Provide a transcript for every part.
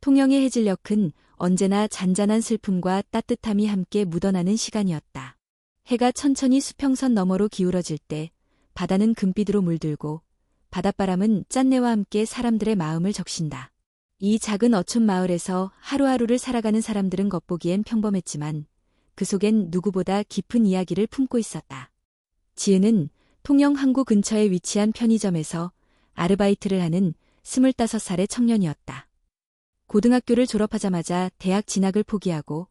통영의 해질녘은 언제나 잔잔한 슬픔과 따뜻함이 함께 묻어나는 시간이었다. 해가 천천히 수평선 너머로 기울어질 때 바다는 금빛으로 물들고 바닷바람은 짠내와 함께 사람들의 마음을 적신다. 이 작은 어촌 마을에서 하루하루를 살아가는 사람들은 겉보기엔 평범했지만 그 속엔 누구보다 깊은 이야기를 품고 있었다. 지은은 통영 항구 근처에 위치한 편의점에서 아르바이트를 하는 25살의 청년이었다. 고등학교를 졸업하자마자 대학 진학을 포기하고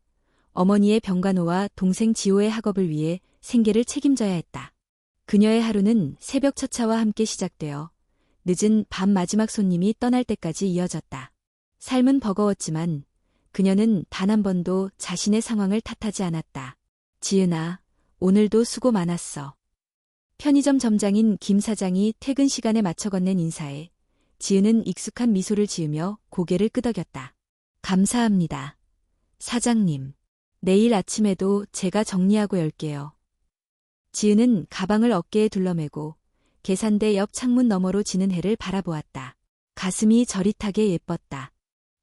어머니의 병간호와 동생 지호의 학업을 위해 생계를 책임져야 했다. 그녀의 하루는 새벽 첫차와 함께 시작되어 늦은 밤 마지막 손님이 떠날 때까지 이어졌다. 삶은 버거웠지만 그녀는 단 한 번도 자신의 상황을 탓하지 않았다. 지은아, 오늘도 수고 많았어. 편의점 점장인 김 사장이 퇴근 시간에 맞춰 건넨 인사에 지은은 익숙한 미소를 지으며 고개를 끄덕였다. 감사합니다. 사장님. 내일 아침에도 제가 정리하고 열게요. 지은은 가방을 어깨에 둘러매고 계산대 옆 창문 너머로 지는 해를 바라보았다. 가슴이 저릿하게 예뻤다.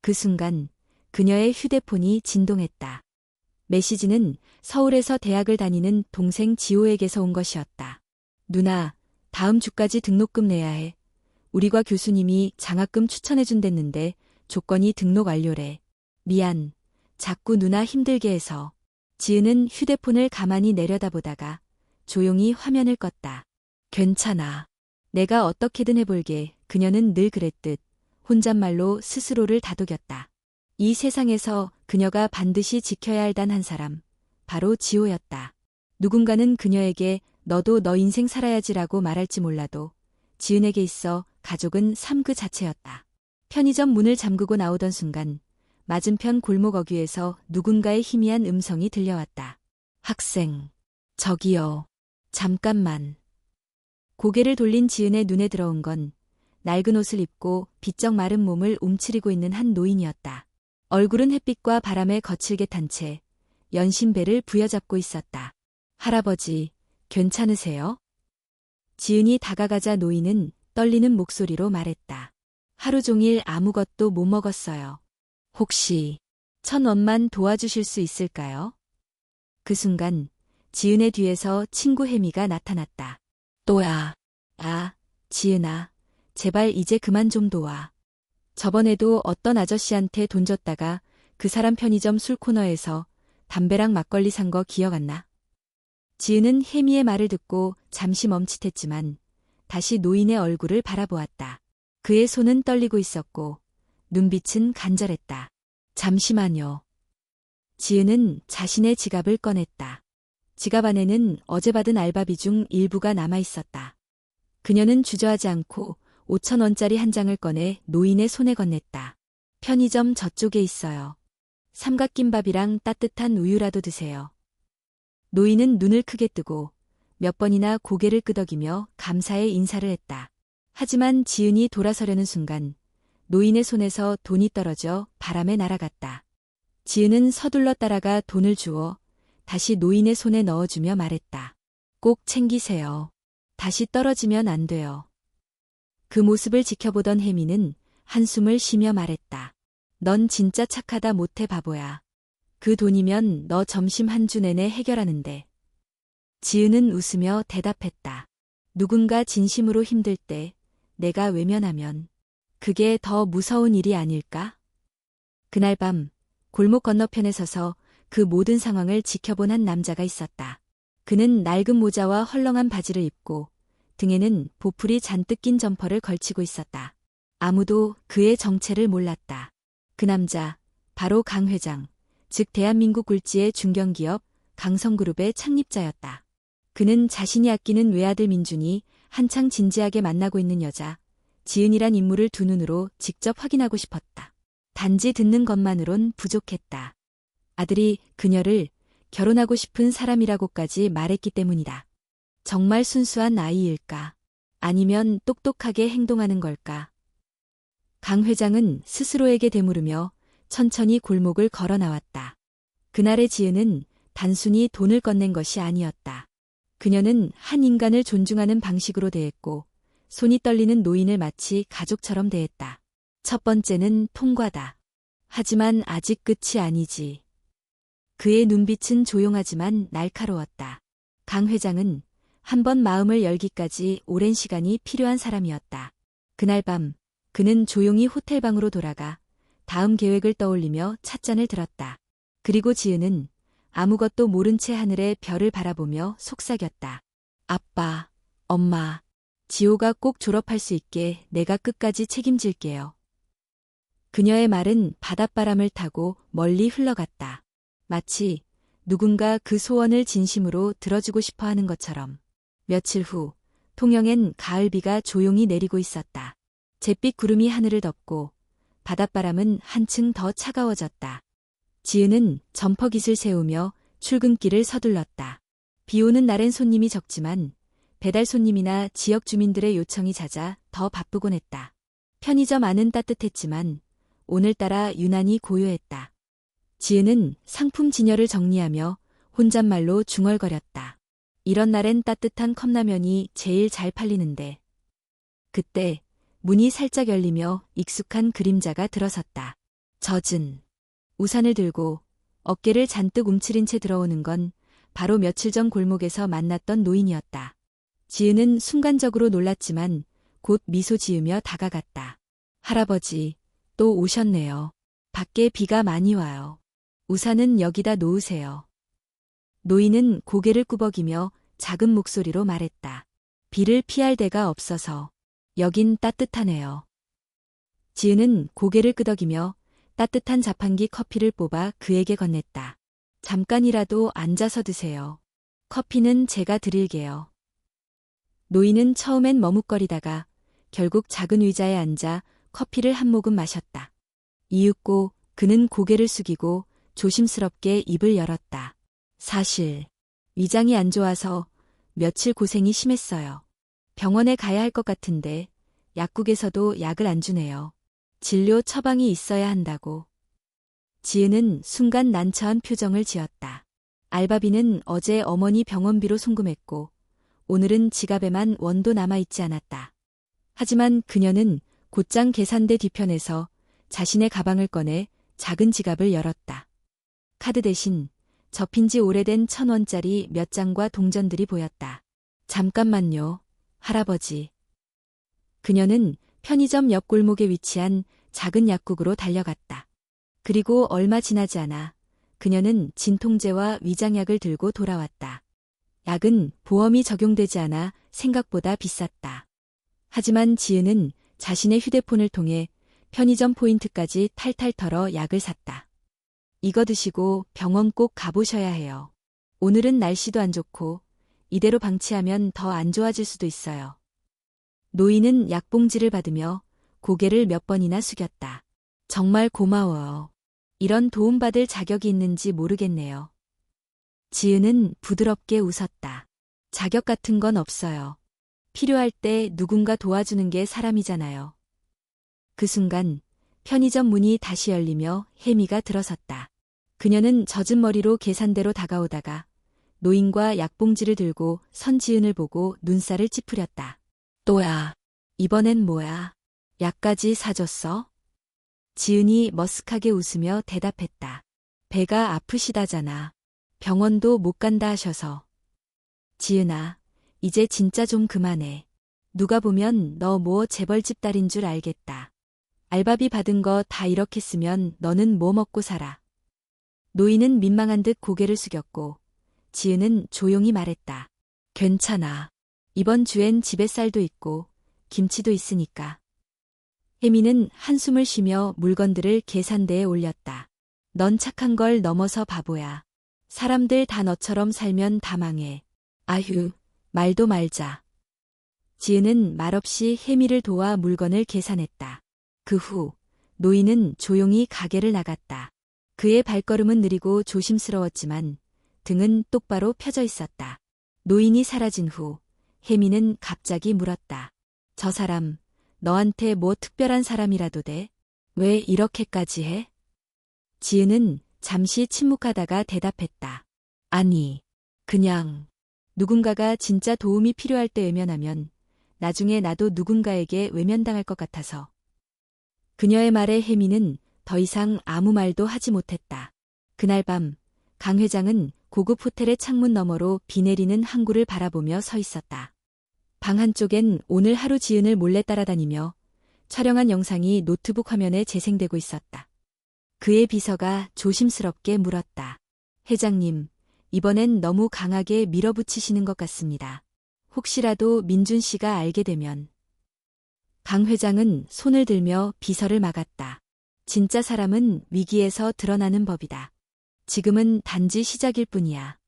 그 순간 그녀의 휴대폰이 진동했다. 메시지는 서울에서 대학을 다니는 동생 지호에게서 온 것이었다. 누나, 다음 주까지 등록금 내야 해. 우리과 교수님이 장학금 추천해준댔는데 조건이 등록 완료래. 미안. 자꾸 누나 힘들게 해서. 지은은 휴대폰을 가만히 내려다보다가 조용히 화면을 껐다. 괜찮아. 내가 어떻게든 해볼게. 그녀는 늘 그랬듯 혼잣말로 스스로를 다독였다. 이 세상에서 그녀가 반드시 지켜야 할 단 한 사람, 바로 지호였다. 누군가는 그녀에게 너도 너 인생 살아야지라고 말할지 몰라도 지은에게 있어 가족은 삶 그 자체였다. 편의점 문을 잠그고 나오던 순간 맞은편 골목 어귀에서 누군가의 희미한 음성이 들려왔다. 학생, 저기요. 잠깐만. 고개를 돌린 지은의 눈에 들어온 건 낡은 옷을 입고 비쩍 마른 몸을 움츠리고 있는 한 노인이었다. 얼굴은 햇빛과 바람에 거칠게 탄 채 연신배를 부여잡고 있었다. 할아버지, 괜찮으세요? 지은이 다가가자 노인은 떨리는 목소리로 말했다. 하루 종일 아무것도 못 먹었어요. 혹시 1,000원만 도와주실 수 있을까요? 그 순간 지은의 뒤에서 친구 혜미가 나타났다. 또야. 아, 지은아. 제발 이제 그만 좀 도와. 저번에도 어떤 아저씨한테 돈 줬다가 그 사람 편의점 술코너에서 담배랑 막걸리 산 거 기억 안 나? 지은은 혜미의 말을 듣고 잠시 멈칫했지만 다시 노인의 얼굴을 바라보았다. 그의 손은 떨리고 있었고 눈빛은 간절했다. 잠시만요. 지은은 자신의 지갑을 꺼냈다. 지갑 안에는 어제 받은 알바비 중 일부가 남아있었다. 그녀는 주저하지 않고 5,000원짜리 한 장을 꺼내 노인의 손에 건넸다. 편의점 저쪽에 있어요. 삼각김밥이랑 따뜻한 우유라도 드세요. 노인은 눈을 크게 뜨고 몇 번이나 고개를 끄덕이며 감사의 인사를 했다. 하지만 지은이 돌아서려는 순간 노인의 손에서 돈이 떨어져 바람에 날아갔다. 지은은 서둘러 따라가 돈을 주어 다시 노인의 손에 넣어주며 말했다. 꼭 챙기세요. 다시 떨어지면 안 돼요. 그 모습을 지켜보던 혜미는 한숨을 쉬며 말했다. 넌 진짜 착하다 못해 바보야. 그 돈이면 너 점심 한 주 내내 해결하는데. 지은은 웃으며 대답했다. 누군가 진심으로 힘들 때 내가 외면하면 그게 더 무서운 일이 아닐까? 그날 밤 골목 건너편에 서서 그 모든 상황을 지켜본 한 남자가 있었다. 그는 낡은 모자와 헐렁한 바지를 입고 등에는 보풀이 잔뜩 낀 점퍼를 걸치고 있었다. 아무도 그의 정체를 몰랐다. 그 남자, 바로 강 회장, 즉 대한민국 굴지의 중견기업 강성그룹의 창립자였다. 그는 자신이 아끼는 외아들 민준이 한창 진지하게 만나고 있는 여자, 지은이란 인물을 두 눈으로 직접 확인하고 싶었다. 단지 듣는 것만으론 부족했다. 아들이 그녀를 결혼하고 싶은 사람이라고까지 말했기 때문이다. 정말 순수한 아이일까? 아니면 똑똑하게 행동하는 걸까? 강 회장은 스스로에게 되물으며 천천히 골목을 걸어 나왔다. 그날의 지은은 단순히 돈을 건넨 것이 아니었다. 그녀는 한 인간을 존중하는 방식으로 대했고 손이 떨리는 노인을 마치 가족처럼 대했다. 첫 번째는 통과다. 하지만 아직 끝이 아니지. 그의 눈빛은 조용하지만 날카로웠다. 강 회장은 한 번 마음을 열기까지 오랜 시간이 필요한 사람이었다. 그날 밤 그는 조용히 호텔방으로 돌아가 다음 계획을 떠올리며 찻잔을 들었다. 그리고 지은은 아무것도 모른 채 하늘의 별을 바라보며 속삭였다. 아빠, 엄마, 지호가 꼭 졸업할 수 있게 내가 끝까지 책임질게요. 그녀의 말은 바닷바람을 타고 멀리 흘러갔다. 마치 누군가 그 소원을 진심으로 들어주고 싶어 하는 것처럼. 며칠 후, 통영엔 가을비가 조용히 내리고 있었다. 잿빛 구름이 하늘을 덮고 바닷바람은 한층 더 차가워졌다. 지은은 점퍼깃을 세우며 출근길을 서둘렀다. 비 오는 날엔 손님이 적지만 배달 손님이나 지역 주민들의 요청이 잦아 더 바쁘곤 했다. 편의점 안은 따뜻했지만 오늘따라 유난히 고요했다. 지은은 상품 진열을 정리하며 혼잣말로 중얼거렸다. 이런 날엔 따뜻한 컵라면이 제일 잘 팔리는데. 그때 문이 살짝 열리며 익숙한 그림자가 들어섰다. 젖은 우산을 들고 어깨를 잔뜩 움츠린 채 들어오는 건 바로 며칠 전 골목에서 만났던 노인이었다. 지은은 순간적으로 놀랐지만 곧 미소 지으며 다가갔다. 할아버지, 또 오셨네요. 밖에 비가 많이 와요. 우산은 여기다 놓으세요. 노인은 고개를 꾸벅이며 작은 목소리로 말했다. 비를 피할 데가 없어서. 여긴 따뜻하네요. 지은은 고개를 끄덕이며 따뜻한 자판기 커피를 뽑아 그에게 건넸다. 잠깐이라도 앉아서 드세요. 커피는 제가 드릴게요. 노인은 처음엔 머뭇거리다가 결국 작은 의자에 앉아 커피를 한 모금 마셨다. 이윽고 그는 고개를 숙이고 조심스럽게 입을 열었다. 사실 위장이 안 좋아서 며칠 고생이 심했어요. 병원에 가야 할 것 같은데 약국에서도 약을 안 주네요. 진료 처방이 있어야 한다고. 지은은 순간 난처한 표정을 지었다. 알바비는 어제 어머니 병원비로 송금했고 오늘은 지갑에만 원도 남아있지 않았다. 하지만 그녀는 곧장 계산대 뒤편에서 자신의 가방을 꺼내 작은 지갑을 열었다. 카드 대신 접힌 지 오래된 1,000원짜리 몇 장과 동전들이 보였다. 잠깐만요, 할아버지. 그녀는 편의점 옆 골목에 위치한 작은 약국으로 달려갔다. 그리고 얼마 지나지 않아 그녀는 진통제와 위장약을 들고 돌아왔다. 약은 보험이 적용되지 않아 생각보다 비쌌다. 하지만 지은은 자신의 휴대폰을 통해 편의점 포인트까지 탈탈 털어 약을 샀다. 이거 드시고 병원 꼭 가보셔야 해요. 오늘은 날씨도 안 좋고 이대로 방치하면 더 안 좋아질 수도 있어요. 노인은 약봉지를 받으며 고개를 몇 번이나 숙였다. 정말 고마워요. 이런 도움받을 자격이 있는지 모르겠네요. 지은은 부드럽게 웃었다. 자격 같은 건 없어요. 필요할 때 누군가 도와주는 게 사람이잖아요. 그 순간 편의점 문이 다시 열리며 혜미가 들어섰다. 그녀는 젖은 머리로 계산대로 다가오다가 노인과 약봉지를 들고 선 지은을 보고 눈살을 찌푸렸다. 또야, 이번엔 뭐야? 약까지 사줬어? 지은이 머쓱하게 웃으며 대답했다. 배가 아프시다잖아. 병원도 못 간다 하셔서. 지은아, 이제 진짜 좀 그만해. 누가 보면 너 뭐 재벌집 딸인 줄 알겠다. 알바비 받은 거 다 이렇게 쓰면 너는 뭐 먹고 살아. 노인은 민망한 듯 고개를 숙였고 지은은 조용히 말했다. 괜찮아. 이번 주엔 집에 쌀도 있고 김치도 있으니까. 혜미는 한숨을 쉬며 물건들을 계산대에 올렸다. 넌 착한 걸 넘어서 바보야. 사람들 다 너처럼 살면 다 망해. 아휴, 말도 말자. 지은은 말없이 혜미를 도와 물건을 계산했다. 그 후 노인은 조용히 가게를 나갔다. 그의 발걸음은 느리고 조심스러웠지만 등은 똑바로 펴져 있었다. 노인이 사라진 후 혜미는 갑자기 물었다. 저 사람, 너한테 뭐 특별한 사람이라도 돼? 왜 이렇게까지 해? 지은은 잠시 침묵하다가 대답했다. 아니, 그냥 누군가가 진짜 도움이 필요할 때 외면하면 나중에 나도 누군가에게 외면당할 것 같아서. 그녀의 말에 혜미는 더 이상 아무 말도 하지 못했다. 그날 밤, 강 회장은 고급 호텔의 창문 너머로 비 내리는 항구를 바라보며 서 있었다. 방 한쪽엔 오늘 하루 지은을 몰래 따라다니며 촬영한 영상이 노트북 화면에 재생되고 있었다. 그의 비서가 조심스럽게 물었다. 회장님, 이번엔 너무 강하게 밀어붙이시는 것 같습니다. 혹시라도 민준 씨가 알게 되면. 강 회장은 손을 들며 비서를 막았다. 진짜 사람은 위기에서 드러나는 법이다. 지금은 단지 시작일 뿐이야.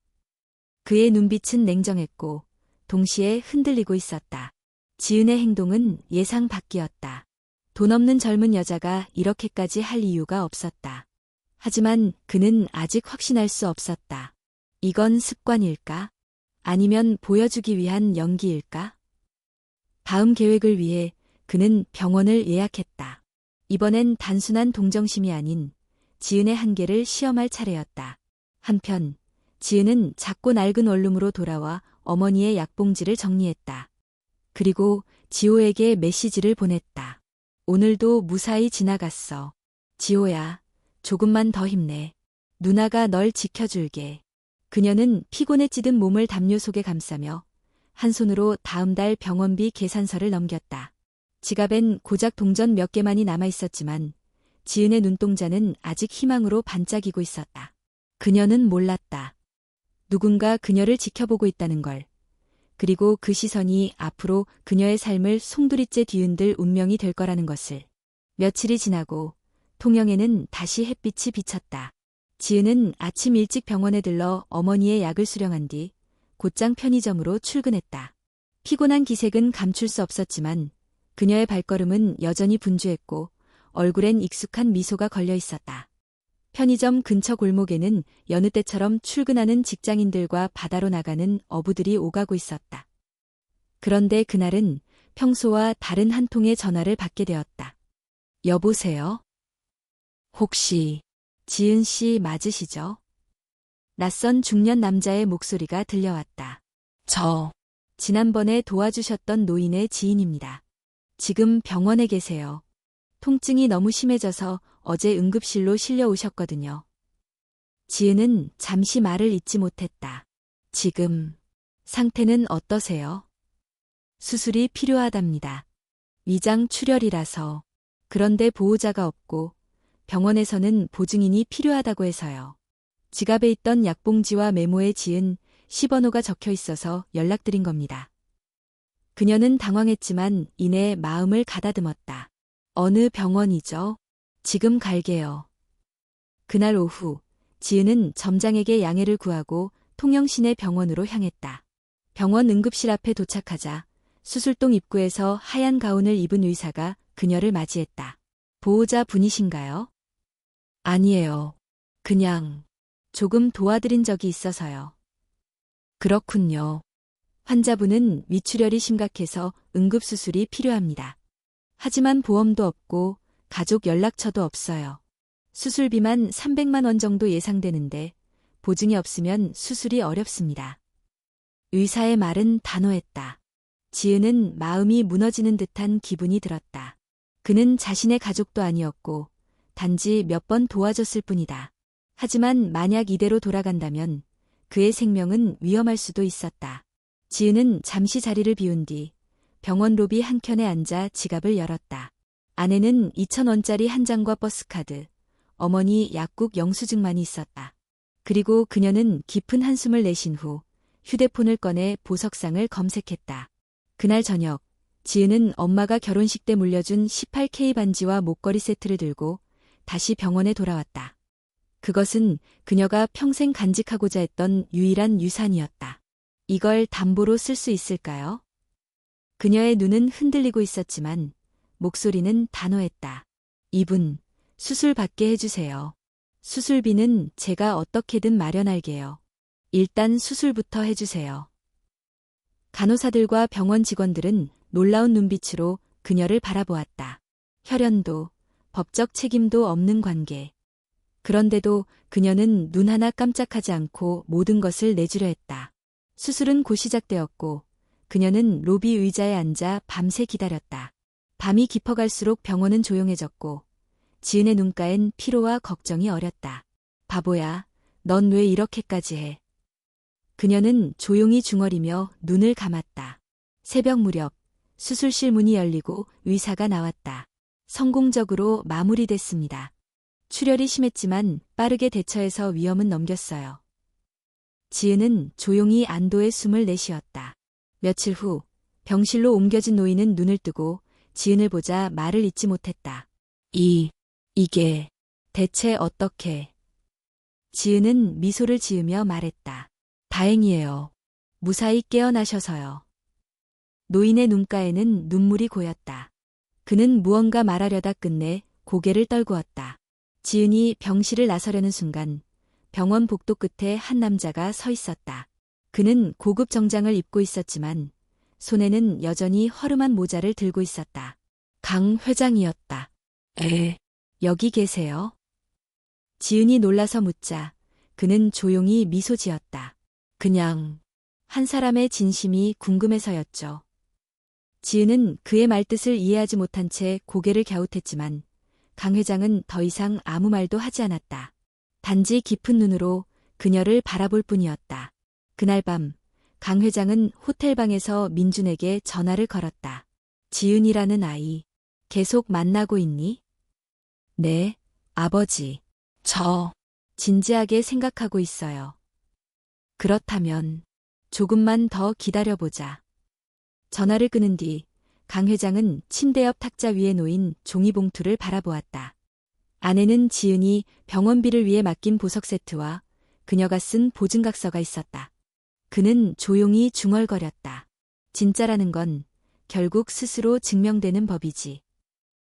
그의 눈빛은 냉정했고 동시에 흔들리고 있었다. 지은의 행동은 예상 밖이었다. 돈 없는 젊은 여자가 이렇게까지 할 이유가 없었다. 하지만 그는 아직 확신할 수 없었다. 이건 습관일까? 아니면 보여주기 위한 연기일까? 다음 계획을 위해 그는 병원을 예약했다. 이번엔 단순한 동정심이 아닌 지은의 한계를 시험할 차례였다. 한편 지은은 작고 낡은 원룸으로 돌아와 어머니의 약봉지를 정리했다. 그리고 지호에게 메시지를 보냈다. 오늘도 무사히 지나갔어. 지호야, 조금만 더 힘내. 누나가 널 지켜줄게. 그녀는 피곤에 찌든 몸을 담요 속에 감싸며 한 손으로 다음 달 병원비 계산서를 넘겼다. 지갑엔 고작 동전 몇 개만이 남아있었지만 지은의 눈동자는 아직 희망으로 반짝이고 있었다. 그녀는 몰랐다. 누군가 그녀를 지켜보고 있다는 걸. 그리고 그 시선이 앞으로 그녀의 삶을 송두리째 뒤흔들 운명이 될 거라는 것을. 며칠이 지나고 통영에는 다시 햇빛이 비쳤다. 지은은 아침 일찍 병원에 들러 어머니의 약을 수령한 뒤 곧장 편의점으로 출근했다. 피곤한 기색은 감출 수 없었지만 그녀의 발걸음은 여전히 분주했고 얼굴엔 익숙한 미소가 걸려 있었다. 편의점 근처 골목에는 여느 때처럼 출근하는 직장인들과 바다로 나가는 어부들이 오가고 있었다. 그런데 그날은 평소와 다른 한 통의 전화를 받게 되었다. 여보세요? 혹시 지은 씨 맞으시죠? 낯선 중년 남자의 목소리가 들려왔다. 지난번에 도와주셨던 노인의 지인입니다. 지금 병원에 계세요. 통증이 너무 심해져서 어제 응급실로 실려 오셨거든요. 지은은 잠시 말을 잇지 못했다. 지금 상태는 어떠세요? 수술이 필요하답니다. 위장 출혈이라서. 그런데 보호자가 없고 병원에서는 보증인이 필요하다고 해서요. 지갑에 있던 약봉지와 메모에 지은 10번호가 적혀 있어서 연락드린 겁니다. 그녀는 당황했지만 이내 마음을 가다듬었다. 어느 병원이죠? 지금 갈게요. 그날 오후 지은은 점장에게 양해를 구하고 통영시내 병원으로 향했다. 병원 응급실 앞에 도착하자 수술동 입구에서 하얀 가운을 입은 의사가 그녀를 맞이했다. 보호자 분이신가요? 아니에요. 그냥 조금 도와드린 적이 있어서요. 그렇군요. 환자분은 위출혈이 심각해서 응급수술이 필요합니다. 하지만 보험도 없고 가족 연락처도 없어요. 수술비만 300만 원 정도 예상되는데 보증이 없으면 수술이 어렵습니다. 의사의 말은 단호했다. 지은은 마음이 무너지는 듯한 기분이 들었다. 그는 자신의 가족도 아니었고 단지 몇 번 도와줬을 뿐이다. 하지만 만약 이대로 돌아간다면 그의 생명은 위험할 수도 있었다. 지은은 잠시 자리를 비운 뒤 병원 로비 한켠에 앉아 지갑을 열었다. 안에는 2,000원짜리 한 장과 버스카드, 어머니 약국 영수증만이 있었다. 그리고 그녀는 깊은 한숨을 내쉰 후 휴대폰을 꺼내 보석상을 검색했다. 그날 저녁, 지은은 엄마가 결혼식 때 물려준 18K 반지와 목걸이 세트를 들고 다시 병원에 돌아왔다. 그것은 그녀가 평생 간직하고자 했던 유일한 유산이었다. 이걸 담보로 쓸 수 있을까요? 그녀의 눈은 흔들리고 있었지만 목소리는 단호했다. 이분, 수술 받게 해주세요. 수술비는 제가 어떻게든 마련할게요. 일단 수술부터 해주세요. 간호사들과 병원 직원들은 놀라운 눈빛으로 그녀를 바라보았다. 혈연도, 법적 책임도 없는 관계. 그런데도 그녀는 눈 하나 깜짝하지 않고 모든 것을 내주려 했다. 수술은 곧 시작되었고 그녀는 로비 의자에 앉아 밤새 기다렸다. 밤이 깊어갈수록 병원은 조용해졌고 지은의 눈가엔 피로와 걱정이 어렸다. 바보야, 넌 왜 이렇게까지 해? 그녀는 조용히 중얼이며 눈을 감았다. 새벽 무렵 수술실 문이 열리고 의사가 나왔다. 성공적으로 마무리됐습니다. 출혈이 심했지만 빠르게 대처해서 위험은 넘겼어요. 지은은 조용히 안도의 숨을 내쉬었다. 며칠 후 병실로 옮겨진 노인은 눈을 뜨고 지은을 보자 말을 잇지 못했다. 이게 대체 어떻게? 지은은 미소를 지으며 말했다. 다행이에요. 무사히 깨어나셔서요. 노인의 눈가에는 눈물이 고였다. 그는 무언가 말하려다 끝내 고개를 떨구었다. 지은이 병실을 나서려는 순간 병원 복도 끝에 한 남자가 서 있었다. 그는 고급 정장을 입고 있었지만 손에는 여전히 허름한 모자를 들고 있었다. 강 회장이었다. 여기 계세요? 지은이 놀라서 묻자 그는 조용히 미소 지었다. 그냥 한 사람의 진심이 궁금해서였죠. 지은은 그의 말뜻을 이해하지 못한 채 고개를 갸웃했지만 강 회장은 더 이상 아무 말도 하지 않았다. 단지 깊은 눈으로 그녀를 바라볼 뿐이었다. 그날 밤 강 회장은 호텔방에서 민준에게 전화를 걸었다. 지은이라는 아이, 계속 만나고 있니? 네, 아버지. 저 진지하게 생각하고 있어요. 그렇다면 조금만 더 기다려보자. 전화를 끊은 뒤 강 회장은 침대 옆 탁자 위에 놓인 종이봉투를 바라보았다. 안에는 지은이 병원비를 위해 맡긴 보석 세트와 그녀가 쓴 보증각서가 있었다. 그는 조용히 중얼거렸다. 진짜라는 건 결국 스스로 증명되는 법이지.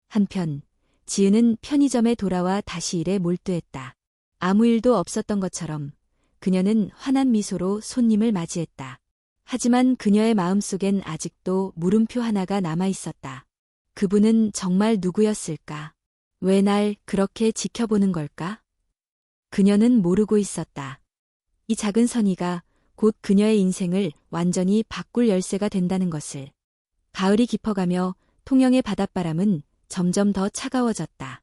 한편 지은은 편의점에 돌아와 다시 일에 몰두했다. 아무 일도 없었던 것처럼 그녀는 환한 미소로 손님을 맞이했다. 하지만 그녀의 마음속엔 아직도 물음표 하나가 남아있었다. 그분은 정말 누구였을까? 왜 날 그렇게 지켜보는 걸까? 그녀는 모르고 있었다. 이 작은 선의가 곧 그녀의 인생을 완전히 바꿀 열쇠가 된다는 것을. 가을이 깊어가며 통영의 바닷바람은 점점 더 차가워졌다.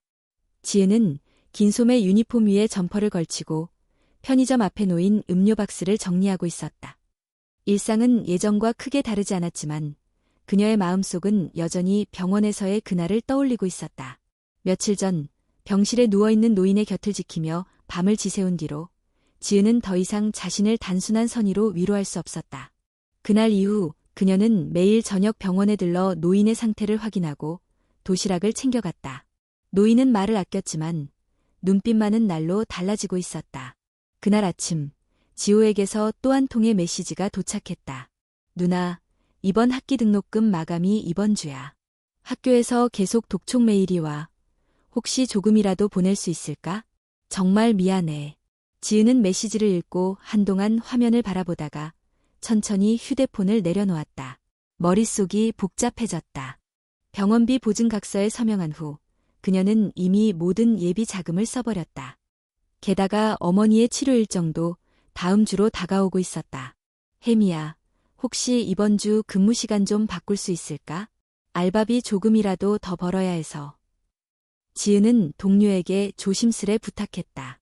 지은은 긴 소매 유니폼 위에 점퍼를 걸치고 편의점 앞에 놓인 음료 박스를 정리하고 있었다. 일상은 예전과 크게 다르지 않았지만 그녀의 마음속은 여전히 병원에서의 그날을 떠올리고 있었다. 며칠 전 병실에 누워있는 노인의 곁을 지키며 밤을 지새운 뒤로 지은은 더 이상 자신을 단순한 선의로 위로할 수 없었다. 그날 이후 그녀는 매일 저녁 병원에 들러 노인의 상태를 확인하고 도시락을 챙겨갔다. 노인은 말을 아꼈지만 눈빛만은 날로 달라지고 있었다. 그날 아침 지호에게서 또 한 통의 메시지가 도착했다. 누나, 이번 학기 등록금 마감이 이번 주야. 학교에서 계속 독촉 메일이 와. 혹시 조금이라도 보낼 수 있을까? 정말 미안해. 지은은 메시지를 읽고 한동안 화면을 바라보다가 천천히 휴대폰을 내려놓았다. 머릿속이 복잡해졌다. 병원비 보증각서에 서명한 후 그녀는 이미 모든 예비 자금을 써버렸다. 게다가 어머니의 치료 일정도 다음 주로 다가오고 있었다. 혜미야, 혹시 이번 주 근무 시간 좀 바꿀 수 있을까? 알바비 조금이라도 더 벌어야 해서. 지은은 동료에게 조심스레 부탁했다.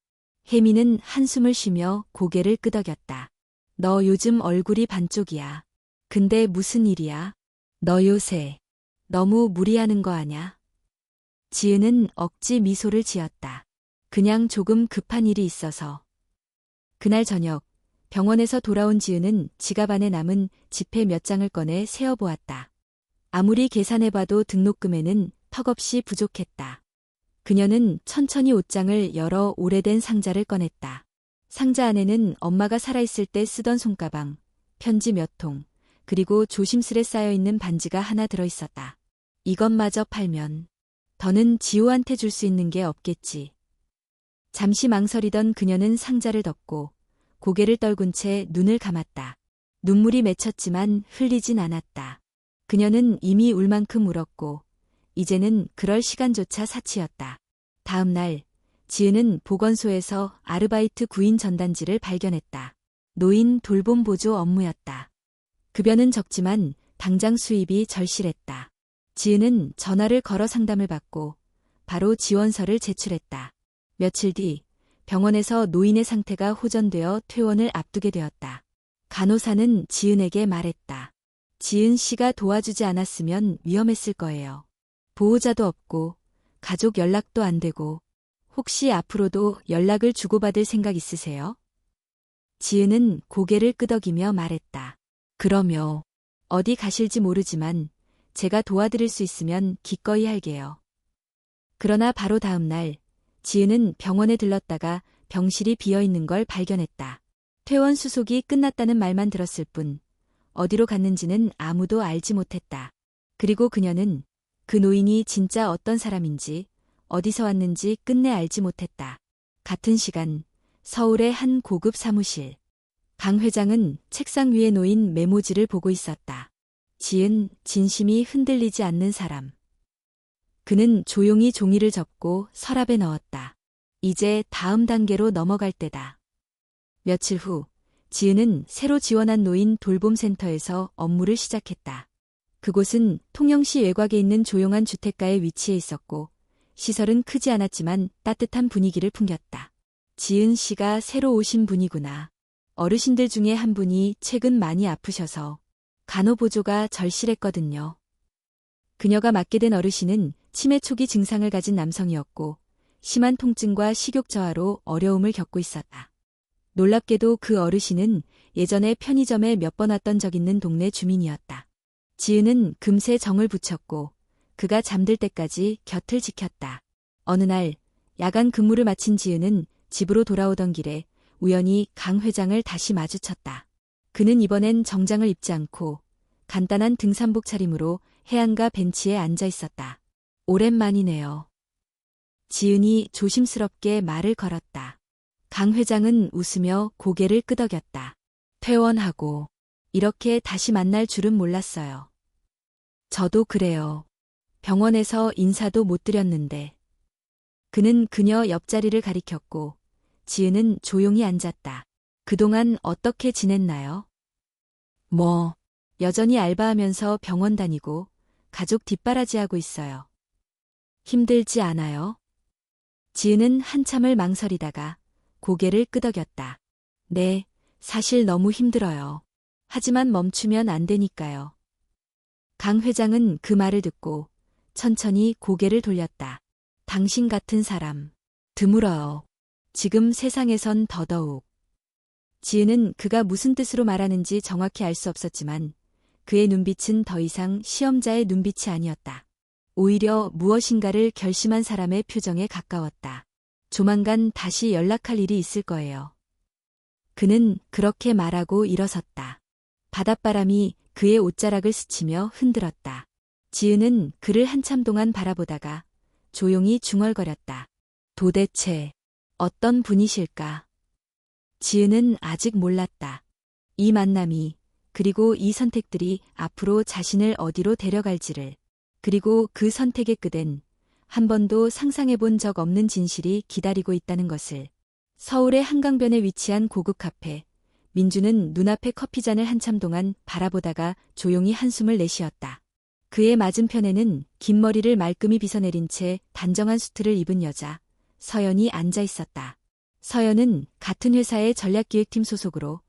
혜미는 한숨을 쉬며 고개를 끄덕였다. 너 요즘 얼굴이 반쪽이야. 근데 무슨 일이야? 너 요새 너무 무리하는 거 아냐? 지은은 억지 미소를 지었다. 그냥 조금 급한 일이 있어서. 그날 저녁 병원에서 돌아온 지은은 지갑 안에 남은 지폐 몇 장을 꺼내 세어보았다. 아무리 계산해봐도 등록금에는 턱없이 부족했다. 그녀는 천천히 옷장을 열어 오래된 상자를 꺼냈다. 상자 안에는 엄마가 살아있을 때 쓰던 손가방, 편지 몇 통, 그리고 조심스레 쌓여있는 반지가 하나 들어있었다. 이것마저 팔면 더는 지호한테 줄 수 있는 게 없겠지. 잠시 망설이던 그녀는 상자를 덮고 고개를 떨군 채 눈을 감았다. 눈물이 맺혔지만 흘리진 않았다. 그녀는 이미 울 만큼 울었고 이제는 그럴 시간조차 사치였다. 다음 날 지은은 보건소에서 아르바이트 구인 전단지를 발견했다. 노인 돌봄 보조 업무였다. 급여는 적지만 당장 수입이 절실했다. 지은은 전화를 걸어 상담을 받고 바로 지원서를 제출했다. 며칠 뒤 병원에서 노인의 상태가 호전되어 퇴원을 앞두게 되었다. 간호사는 지은에게 말했다. 지은 씨가 도와주지 않았으면 위험했을 거예요. 보호자도 없고 가족 연락도 안 되고 혹시 앞으로도 연락을 주고받을 생각 있으세요? 지은은 고개를 끄덕이며 말했다. 그럼요. 어디 가실지 모르지만 제가 도와드릴 수 있으면 기꺼이 할게요. 그러나 바로 다음 날 지은은 병원에 들렀다가 병실이 비어있는 걸 발견했다. 퇴원 수속이 끝났다는 말만 들었을 뿐 어디로 갔는지는 아무도 알지 못했다. 그리고 그녀는 그 노인이 진짜 어떤 사람인지 어디서 왔는지 끝내 알지 못했다. 같은 시간 서울의 한 고급 사무실. 강 회장은 책상 위에 놓인 메모지를 보고 있었다. 지은, 진심이 흔들리지 않는 사람. 그는 조용히 종이를 접고 서랍에 넣었다. 이제 다음 단계로 넘어갈 때다. 며칠 후 지은은 새로 지원한 노인 돌봄센터에서 업무를 시작했다. 그곳은 통영시 외곽에 있는 조용한 주택가에 위치해 있었고 시설은 크지 않았지만 따뜻한 분위기를 풍겼다. 지은 씨가 새로 오신 분이구나. 어르신들 중에 한 분이 최근 많이 아프셔서 간호보조가 절실했거든요. 그녀가 맡게 된 어르신은 치매 초기 증상을 가진 남성이었고 심한 통증과 식욕 저하로 어려움을 겪고 있었다. 놀랍게도 그 어르신은 예전에 편의점에 몇 번 왔던 적 있는 동네 주민이었다. 지은은 금세 정을 붙였고 그가 잠들 때까지 곁을 지켰다. 어느 날 야간 근무를 마친 지은은 집으로 돌아오던 길에 우연히 강 회장을 다시 마주쳤다. 그는 이번엔 정장을 입지 않고 간단한 등산복 차림으로 해안가 벤치에 앉아 있었다. 오랜만이네요. 지은이 조심스럽게 말을 걸었다. 강 회장은 웃으며 고개를 끄덕였다. 퇴원하고 이렇게 다시 만날 줄은 몰랐어요. 저도 그래요. 병원에서 인사도 못 드렸는데. 그는 그녀 옆자리를 가리켰고 지은은 조용히 앉았다. 그동안 어떻게 지냈나요? 여전히 알바하면서 병원 다니고 가족 뒷바라지하고 있어요. 힘들지 않아요? 지은은 한참을 망설이다가 고개를 끄덕였다. 네, 사실 너무 힘들어요. 하지만 멈추면 안 되니까요. 강 회장은 그 말을 듣고 천천히 고개를 돌렸다. 당신 같은 사람, 드물어요. 지금 세상에선 더더욱. 지은은 그가 무슨 뜻으로 말하는지 정확히 알 수 없었지만 그의 눈빛은 더 이상 시험자의 눈빛이 아니었다. 오히려 무엇인가를 결심한 사람의 표정에 가까웠다. 조만간 다시 연락할 일이 있을 거예요. 그는 그렇게 말하고 일어섰다. 바닷바람이 그의 옷자락을 스치며 흔들었다. 지은은 그를 한참 동안 바라보다가 조용히 중얼거렸다. 도대체 어떤 분이실까? 지은은 아직 몰랐다. 이 만남이 그리고 이 선택들이 앞으로 자신을 어디로 데려갈지를, 그리고 그 선택의 끝엔 한 번도 상상해본 적 없는 진실이 기다리고 있다는 것을. 서울의 한강변에 위치한 고급 카페. 민주는 눈앞의 커피잔을 한참 동안 바라보다가 조용히 한숨을 내쉬었다. 그의 맞은편에는 긴 머리를 말끔히 빗어내린 채 단정한 수트를 입은 여자, 서연이 앉아 있었다. 서연은 같은 회사의 전략기획팀 소속으로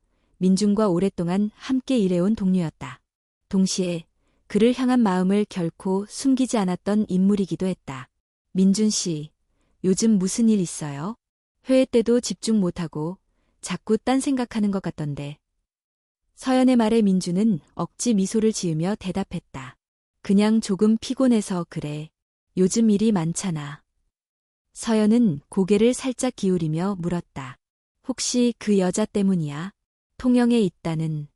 민준과 오랫동안 함께 일해온 동료였다. 동시에 그를 향한 마음을 결코 숨기지 않았던 인물이기도 했다. 민준 씨, 요즘 무슨 일 있어요? 회의 때도 집중 못하고 자꾸 딴 생각하는 것 같던데. 서연의 말에 민준은 억지 미소를 지으며 대답했다. 그냥 조금 피곤해서 그래. 요즘 일이 많잖아. 서연은 고개를 살짝 기울이며 물었다. 혹시 그 여자 때문이야? 통영에 있다는.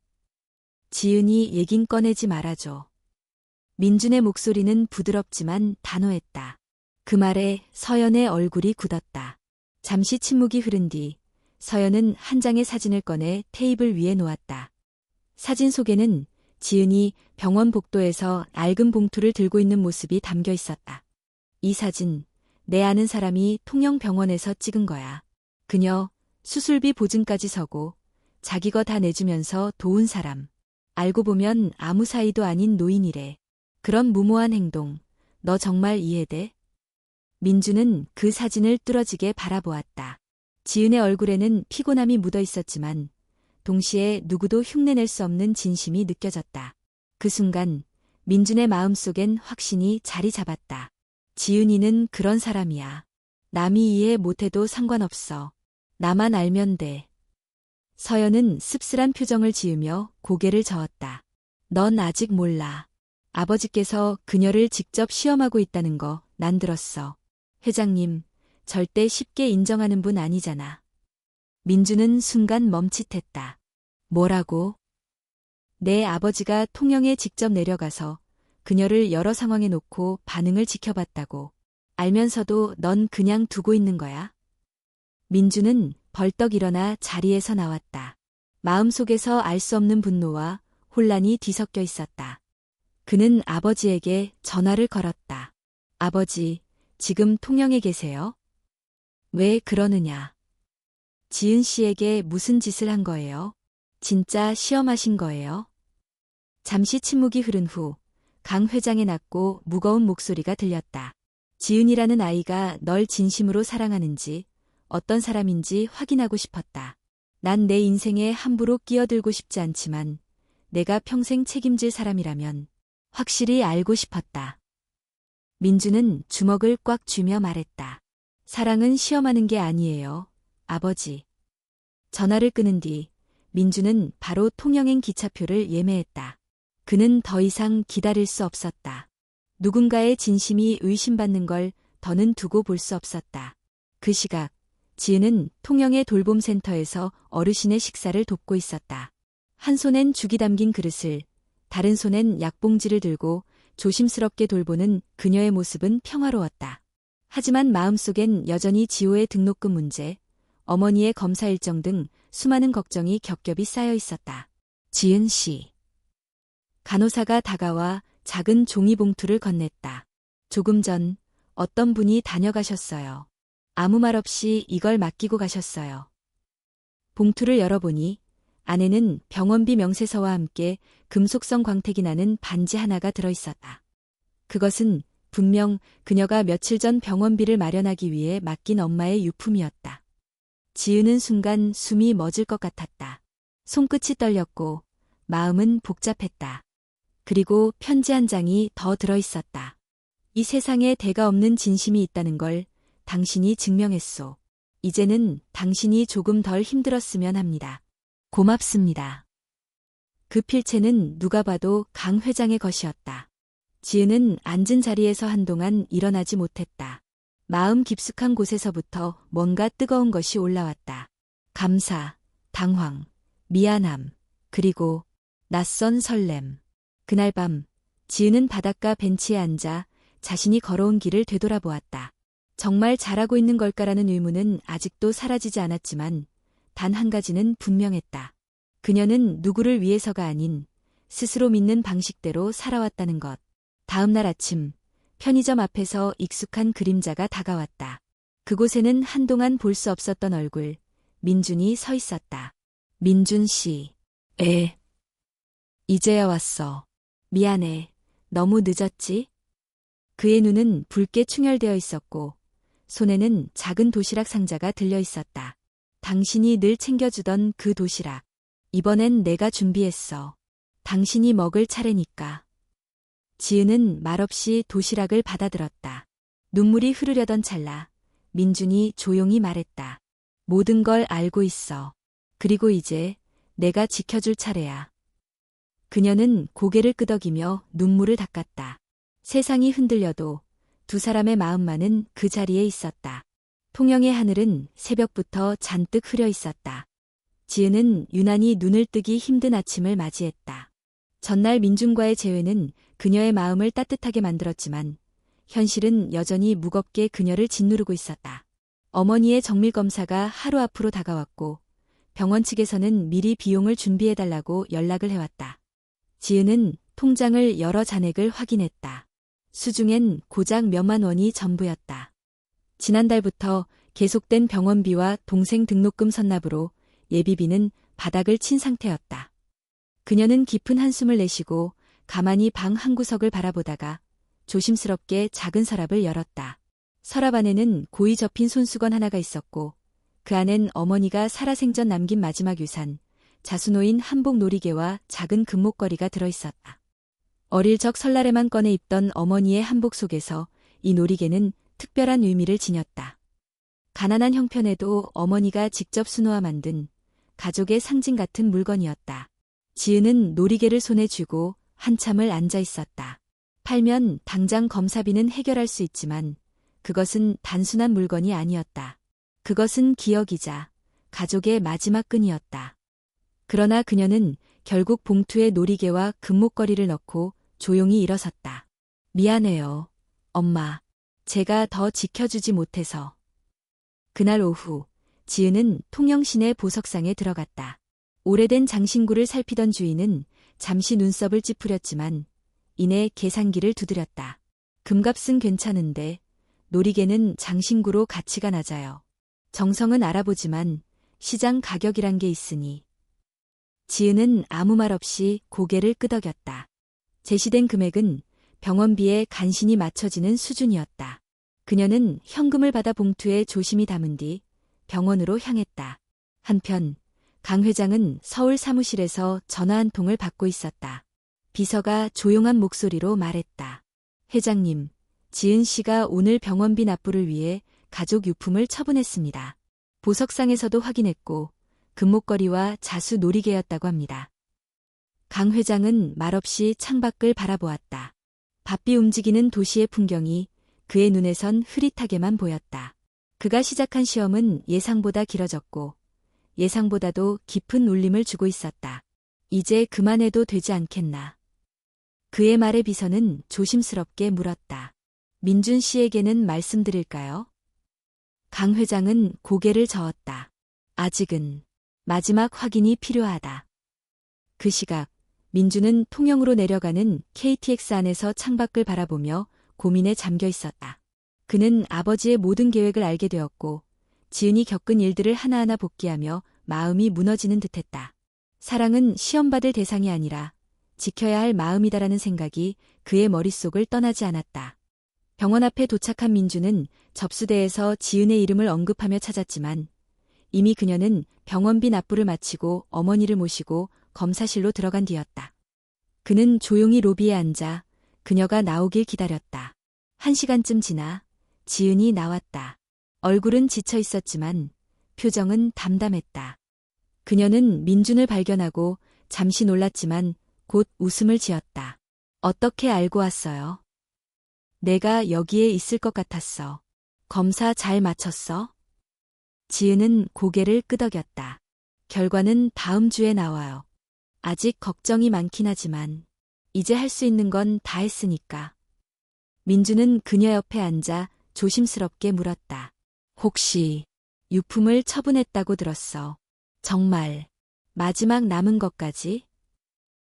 지은이 얘긴 꺼내지 말아줘. 민준의 목소리는 부드럽지만 단호했다. 그 말에 서연의 얼굴이 굳었다. 잠시 침묵이 흐른 뒤 서연은 한 장의 사진을 꺼내 테이블 위에 놓았다. 사진 속에는 지은이 병원 복도에서 낡은 봉투를 들고 있는 모습이 담겨 있었다. 이 사진, 내 아는 사람이 통영병원에서 찍은 거야. 그녀 수술비 보증까지 서고 자기 거 다 내주면서 도운 사람. 알고 보면 아무 사이도 아닌 노인이래. 그런 무모한 행동, 너 정말 이해돼? 민주는 그 사진을 뚫어지게 바라보았다. 지은의 얼굴에는 피곤함이 묻어 있었지만 동시에 누구도 흉내낼 수 없는 진심이 느껴졌다. 그 순간 민준의 마음속엔 확신이 자리 잡았다. 지은이는 그런 사람이야. 남이 이해 못해도 상관없어. 나만 알면 돼. 서연은 씁쓸한 표정을 지으며 고개를 저었다. 넌 아직 몰라. 아버지께서 그녀를 직접 시험하고 있다는 거 난 들었어. 회장님, 절대 쉽게 인정하는 분 아니잖아. 민주는 순간 멈칫했다. 뭐라고? 내 아버지가 통영에 직접 내려가서 그녀를 여러 상황에 놓고 반응을 지켜봤다고. 알면서도 넌 그냥 두고 있는 거야? 민주는 벌떡 일어나 자리에서 나왔다. 마음속에서 알 수 없는 분노와 혼란이 뒤섞여 있었다. 그는 아버지에게 전화를 걸었다. 아버지, 지금 통영에 계세요? 왜 그러느냐? 지은 씨에게 무슨 짓을 한 거예요? 진짜 시험하신 거예요? 잠시 침묵이 흐른 후 강 회장의 낮고 무거운 목소리가 들렸다. 지은이라는 아이가 널 진심으로 사랑하는지 어떤 사람인지 확인하고 싶었다. 난 내 인생에 함부로 끼어들고 싶지 않지만 내가 평생 책임질 사람이라면 확실히 알고 싶었다. 민주는 주먹을 꽉 쥐며 말했다. 사랑은 시험하는 게 아니에요, 아버지. 전화를 끊은 뒤 민주는 바로 통영행 기차표를 예매했다. 그는 더 이상 기다릴 수 없었다. 누군가의 진심이 의심받는 걸 더는 두고 볼 수 없었다. 그 시각, 지은은 통영의 돌봄센터에서 어르신의 식사를 돕고 있었다. 한 손엔 죽이 담긴 그릇을, 다른 손엔 약봉지를 들고 조심스럽게 돌보는 그녀의 모습은 평화로웠다. 하지만 마음속엔 여전히 지호의 등록금 문제, 어머니의 검사 일정 등 수많은 걱정이 겹겹이 쌓여 있었다. 지은 씨. 간호사가 다가와 작은 종이봉투를 건넸다. 조금 전 어떤 분이 다녀가셨어요. 아무 말 없이 이걸 맡기고 가셨어요. 봉투를 열어보니 안에는 병원비 명세서와 함께 금속성 광택이 나는 반지 하나가 들어있었다. 그것은 분명 그녀가 며칠 전 병원비를 마련하기 위해 맡긴 엄마의 유품이었다. 지은은 순간 숨이 멎을 것 같았다. 손끝이 떨렸고 마음은 복잡했다. 그리고 편지 한 장이 더 들어있었다. 이 세상에 대가 없는 진심이 있다는 걸 당신이 증명했소. 이제는 당신이 조금 덜 힘들었으면 합니다. 고맙습니다. 그 필체는 누가 봐도 강 회장의 것이었다. 지은은 앉은 자리에서 한동안 일어나지 못했다. 마음 깊숙한 곳에서부터 뭔가 뜨거운 것이 올라왔다. 감사, 당황, 미안함, 그리고 낯선 설렘. 그날 밤, 지은은 바닷가 벤치에 앉아 자신이 걸어온 길을 되돌아보았다. 정말 잘하고 있는 걸까라는 의문은 아직도 사라지지 않았지만 단 한 가지는 분명했다. 그녀는 누구를 위해서가 아닌 스스로 믿는 방식대로 살아왔다는 것. 다음 날 아침, 편의점 앞에서 익숙한 그림자가 다가왔다. 그곳에는 한동안 볼 수 없었던 얼굴, 민준이 서 있었다. 민준 씨. 이제야 왔어. 미안해. 너무 늦었지? 그의 눈은 붉게 충혈되어 있었고 손에는 작은 도시락 상자가 들려 있었다. 당신이 늘 챙겨주던 그 도시락. 이번엔 내가 준비했어. 당신이 먹을 차례니까. 지은은 말없이 도시락을 받아들었다. 눈물이 흐르려던 찰나 민준이 조용히 말했다. 모든 걸 알고 있어. 그리고 이제 내가 지켜줄 차례야. 그녀는 고개를 끄덕이며 눈물을 닦았다. 세상이 흔들려도 두 사람의 마음만은 그 자리에 있었다. 통영의 하늘은 새벽부터 잔뜩 흐려 있었다. 지은은 유난히 눈을 뜨기 힘든 아침을 맞이했다. 전날 민준과의 재회는 그녀의 마음을 따뜻하게 만들었지만 현실은 여전히 무겁게 그녀를 짓누르고 있었다. 어머니의 정밀검사가 하루 앞으로 다가왔고 병원 측에서는 미리 비용을 준비해달라고 연락을 해왔다. 지은은 통장을 열어 잔액을 확인했다. 수중엔 고작 몇만 원이 전부였다. 지난달부터 계속된 병원비와 동생 등록금 선납으로 예비비는 바닥을 친 상태였다. 그녀는 깊은 한숨을 내쉬고 가만히 방 한구석을 바라보다가 조심스럽게 작은 서랍을 열었다. 서랍 안에는 고이 접힌 손수건 하나가 있었고 그 안엔 어머니가 살아생전 남긴 마지막 유산, 자수노인 한복 놀이개와 작은 금목걸이가 들어있었다. 어릴 적 설날에만 꺼내 입던 어머니의 한복 속에서 이 놀이개는 특별한 의미를 지녔다. 가난한 형편에도 어머니가 직접 수놓아 만든 가족의 상징 같은 물건이었다. 지은은 놀이개를 손에 쥐고 한참을 앉아 있었다. 팔면 당장 검사비는 해결할 수 있지만 그것은 단순한 물건이 아니었다. 그것은 기억이자 가족의 마지막 끈이었다. 그러나 그녀는 결국 봉투에 놀이개와 금목걸이를 넣고 조용히 일어섰다. 미안해요, 엄마. 제가 더 지켜주지 못해서. 그날 오후, 지은은 통영시내 보석상에 들어갔다. 오래된 장신구를 살피던 주인은 잠시 눈썹을 찌푸렸지만 이내 계산기를 두드렸다. 금값은 괜찮은데 놀이개는 장신구로 가치가 낮아요. 정성은 알아보지만 시장 가격이란 게 있으니. 지은은 아무 말 없이 고개를 끄덕였다. 제시된 금액은 병원비에 간신히 맞춰지는 수준이었다. 그녀는 현금을 받아 봉투에 조심히 담은 뒤 병원으로 향했다. 한편 강 회장은 서울 사무실에서 전화 한 통을 받고 있었다. 비서가 조용한 목소리로 말했다. 회장님, 지은 씨가 오늘 병원비 납부를 위해 가족 유품을 처분했습니다. 보석상에서도 확인했고 금목걸이와 자수 놀이개였다고 합니다. 강 회장은 말없이 창밖을 바라보았다. 바삐 움직이는 도시의 풍경이 그의 눈에선 흐릿하게만 보였다. 그가 시작한 시험은 예상보다 길어졌고 예상보다도 깊은 울림을 주고 있었다. 이제 그만해도 되지 않겠나. 그의 말에 비서는 조심스럽게 물었다. 민준 씨에게는 말씀드릴까요? 강 회장은 고개를 저었다. 아직은 마지막 확인이 필요하다. 그 시각 민준은 통영으로 내려가는 KTX 안에서 창밖을 바라보며 고민에 잠겨 있었다. 그는 아버지의 모든 계획을 알게 되었고 지은이 겪은 일들을 하나하나 복기하며 마음이 무너지는 듯했다. 사랑은 시험받을 대상이 아니라 지켜야 할 마음이다라는 생각이 그의 머릿속을 떠나지 않았다. 병원 앞에 도착한 민준은 접수대에서 지은의 이름을 언급하며 찾았지만 이미 그녀는 병원비 납부를 마치고 어머니를 모시고 검사실로 들어간 뒤였다. 그는 조용히 로비에 앉아 그녀가 나오길 기다렸다. 1시간쯤 지나 지은이 나왔다. 얼굴은 지쳐 있었지만 표정은 담담했다. 그녀는 민준을 발견하고 잠시 놀랐지만 곧 웃음을 지었다. 어떻게 알고 왔어요? 내가 여기에 있을 것 같았어. 검사 잘 마쳤어? 지은은 고개를 끄덕였다. 결과는 다음 주에 나와요. 아직 걱정이 많긴 하지만 이제 할 수 있는 건 다 했으니까. 민주는 그녀 옆에 앉아 조심스럽게 물었다. 혹시 유품을 처분했다고 들었어. 정말 마지막 남은 것까지?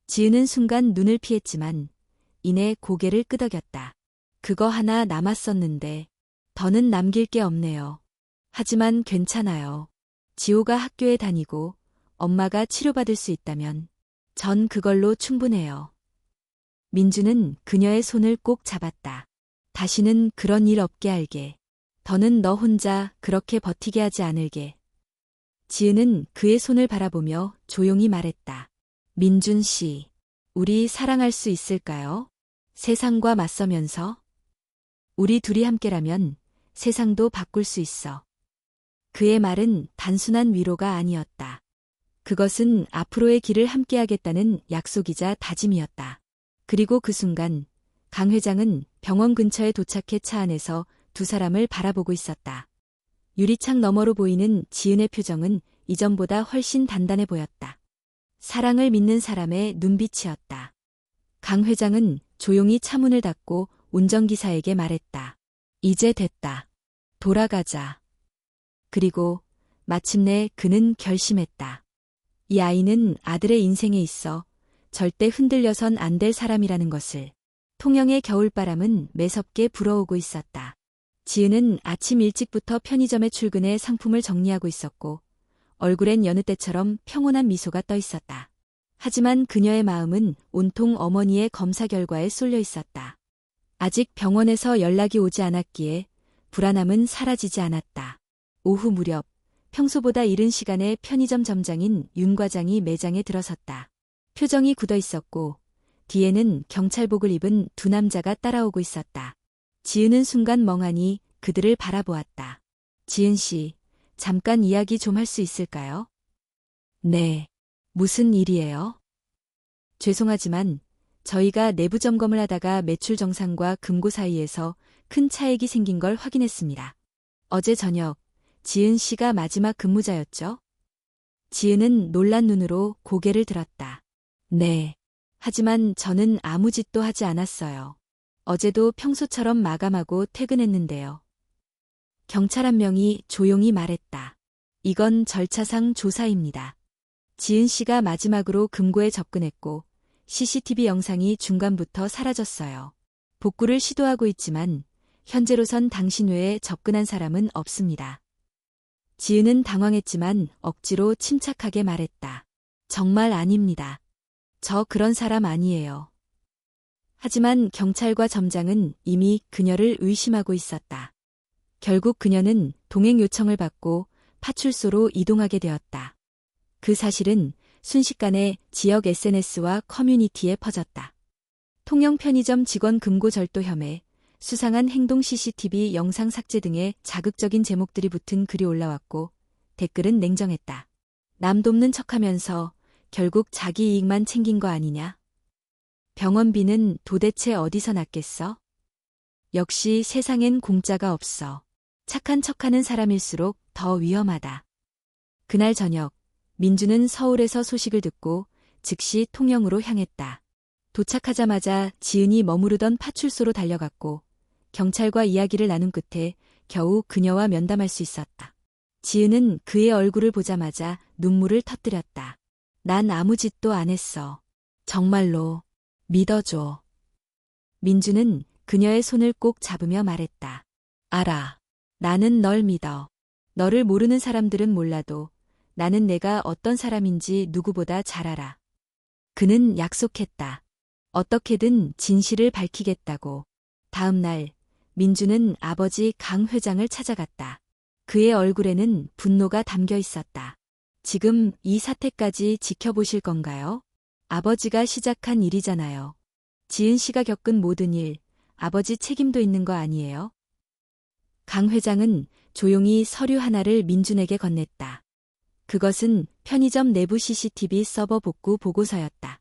지은은 순간 눈을 피했지만 이내 고개를 끄덕였다. 그거 하나 남았었는데 더는 남길 게 없네요. 하지만 괜찮아요. 지호가 학교에 다니고 엄마가 치료받을 수 있다면 전 그걸로 충분해요. 민주는 그녀의 손을 꼭 잡았다. 다시는 그런 일 없게 알게. 더는 너 혼자 그렇게 버티게 하지 않을게. 지은은 그의 손을 바라보며 조용히 말했다. 민준 씨, 우리 사랑할 수 있을까요? 세상과 맞서면서? 우리 둘이 함께라면 세상도 바꿀 수 있어. 그의 말은 단순한 위로가 아니었다. 그것은 앞으로의 길을 함께하겠다는 약속이자 다짐이었다. 그리고 그 순간 강 회장은 병원 근처에 도착해 차 안에서 두 사람을 바라보고 있었다. 유리창 너머로 보이는 지은의 표정은 이전보다 훨씬 단단해 보였다. 사랑을 믿는 사람의 눈빛이었다. 강 회장은 조용히 차문을 닫고 운전기사에게 말했다. 이제 됐다. 돌아가자. 그리고 마침내 그는 결심했다. 이 아이는 아들의 인생에 있어 절대 흔들려선 안 될 사람이라는 것을. 통영의 겨울바람은 매섭게 불어오고 있었다. 지은은 아침 일찍부터 편의점에 출근해 상품을 정리하고 있었고 얼굴엔 여느 때처럼 평온한 미소가 떠 있었다. 하지만 그녀의 마음은 온통 어머니의 검사 결과에 쏠려 있었다. 아직 병원에서 연락이 오지 않았기에 불안함은 사라지지 않았다. 오후 무렵 평소보다 이른 시간에 편의점 점장인 윤 과장이 매장에 들어섰다. 표정이 굳어 있었고 뒤에는 경찰복을 입은 두 남자가 따라오고 있었다. 지은은 순간 멍하니 그들을 바라보았다. 지은 씨, 잠깐 이야기 좀 할 수 있을까요? 네. 무슨 일이에요? 죄송하지만 저희가 내부 점검을 하다가 매출 정상과 금고 사이에서 큰 차액이 생긴 걸 확인했습니다. 어제 저녁 지은 씨가 마지막 근무자였죠? 지은은 놀란 눈으로 고개를 들었다. 네. 하지만 저는 아무 짓도 하지 않았어요. 어제도 평소처럼 마감하고 퇴근했는데요. 경찰 한 명이 조용히 말했다. 이건 절차상 조사입니다. 지은 씨가 마지막으로 금고에 접근했고 CCTV 영상이 중간부터 사라졌어요. 복구를 시도하고 있지만 현재로선 당신 외에 접근한 사람은 없습니다. 지은은 당황했지만 억지로 침착하게 말했다. 정말 아닙니다. 저 그런 사람 아니에요. 하지만 경찰과 점장은 이미 그녀를 의심하고 있었다. 결국 그녀는 동행 요청을 받고 파출소로 이동하게 되었다. 그 사실은 순식간에 지역 SNS와 커뮤니티에 퍼졌다. 통영 편의점 직원 금고 절도 혐의, 수상한 행동 CCTV 영상 삭제 등의 자극적인 제목들이 붙은 글이 올라왔고 댓글은 냉정했다. 남 돕는 척하면서 결국 자기 이익만 챙긴 거 아니냐? 병원비는 도대체 어디서 났겠어? 역시 세상엔 공짜가 없어. 착한 척하는 사람일수록 더 위험하다. 그날 저녁, 민주는 서울에서 소식을 듣고 즉시 통영으로 향했다. 도착하자마자 지은이 머무르던 파출소로 달려갔고 경찰과 이야기를 나눈 끝에 겨우 그녀와 면담할 수 있었다. 지은은 그의 얼굴을 보자마자 눈물을 터뜨렸다. 난 아무 짓도 안 했어. 정말로 믿어줘. 민주는 그녀의 손을 꼭 잡으며 말했다. 알아. 나는 널 믿어. 너를 모르는 사람들은 몰라도 나는 내가 어떤 사람인지 누구보다 잘 알아. 그는 약속했다. 어떻게든 진실을 밝히겠다고. 다음 날 민주는 아버지 강 회장을 찾아갔다. 그의 얼굴에는 분노가 담겨 있었다. 지금 이 사태까지 지켜보실 건가요? 아버지가 시작한 일이잖아요. 지은 씨가 겪은 모든 일, 아버지 책임도 있는 거 아니에요? 강 회장은 조용히 서류 하나를 민준에게 건넸다. 그것은 편의점 내부 CCTV 서버 복구 보고서였다.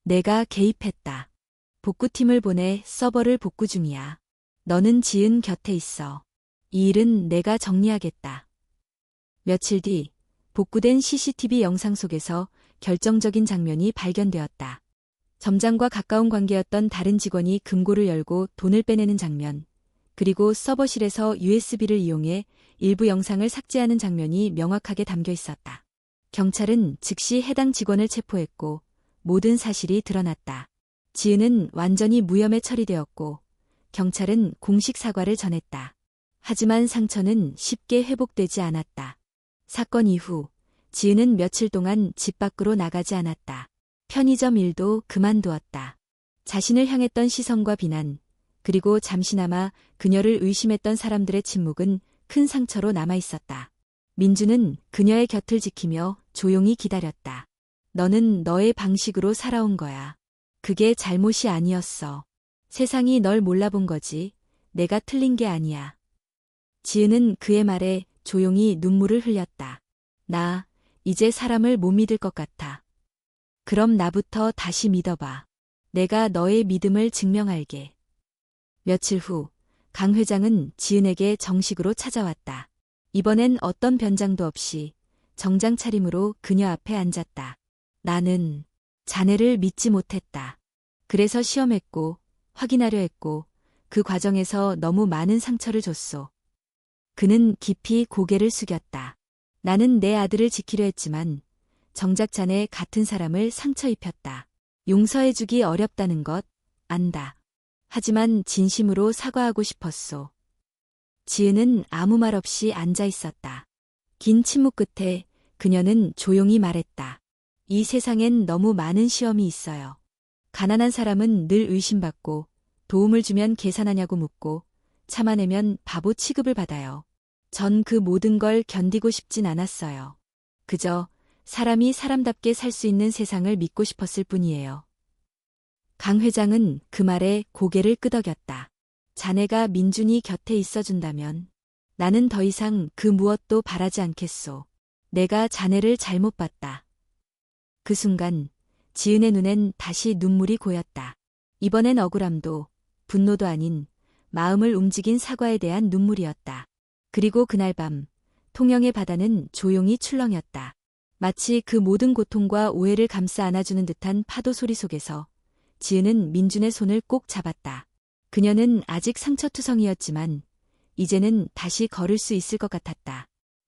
내가 개입했다. 복구팀을 보내 서버를 복구 중이야. 너는 지은 곁에 있어. 이 일은 내가 정리하겠다. 며칠 뒤 복구된 CCTV 영상 속에서 결정적인 장면이 발견되었다. 점장과 가까운 관계였던 다른 직원이 금고를 열고 돈을 빼내는 장면, 그리고 서버실에서 USB를 이용해 일부 영상을 삭제하는 장면이 명확하게 담겨 있었다. 경찰은 즉시 해당 직원을 체포했고 모든 사실이 드러났다. 지은은 완전히 무혐의 처리되었고 경찰은 공식 사과를 전했다. 하지만 상처는 쉽게 회복되지 않았다. 사건 이후 지은은 며칠 동안 집 밖으로 나가지 않았다. 편의점 일도 그만두었다. 자신을 향했던 시선과 비난, 그리고 잠시나마 그녀를 의심했던 사람들의 침묵은 큰 상처로 남아있었다. 민주는 그녀의 곁을 지키며 조용히 기다렸다. 너는 너의 방식으로 살아온 거야. 그게 잘못이 아니었어. 세상이 널 몰라본 거지. 내가 틀린 게 아니야. 지은은 그의 말에 조용히 눈물을 흘렸다. 나 이제 사람을 못 믿을 것 같아. 그럼 나부터 다시 믿어봐. 내가 너의 믿음을 증명할게. 며칠 후 강 회장은 지은에게 정식으로 찾아왔다. 이번엔 어떤 변장도 없이 정장 차림으로 그녀 앞에 앉았다. 나는 자네를 믿지 못했다. 그래서 시험했고 확인하려 했고 그 과정에서 너무 많은 상처를 줬소. 그는 깊이 고개를 숙였다. 나는 내 아들을 지키려 했지만 정작 자네 같은 사람을 상처 입혔다. 용서해주기 어렵다는 것 안다. 하지만 진심으로 사과하고 싶었소. 지은은 아무 말 없이 앉아 있었다. 긴 침묵 끝에 그녀는 조용히 말했다. 이 세상엔 너무 많은 시험이 있어요. 가난한 사람은 늘 의심받고 도움을 주면 계산하냐고 묻고 참아내면 바보 취급을 받아요. 전 그 모든 걸 견디고 싶진 않았어요. 그저 사람이 사람답게 살 수 있는 세상을 믿고 싶었을 뿐이에요. 강 회장은 그 말에 고개를 끄덕였다. 자네가 민준이 곁에 있어준다면 나는 더 이상 그 무엇도 바라지 않겠소. 내가 자네를 잘못 봤다. 그 순간 지은의 눈엔 다시 눈물이 고였다. 이번엔 억울함도 분노도 아닌 마음을 움직인 사과에 대한 눈물이었다. 그리고 그날 밤 통영의 바다는 조용히 출렁였다. 마치 그 모든 고통과 오해를 감싸 안아주는 듯한 파도 소리 속에서 지은은 민준의 손을 꼭 잡았다. 그녀는 아직 상처투성이었지만 이제는 다시 걸을 수 있을 것 같았다.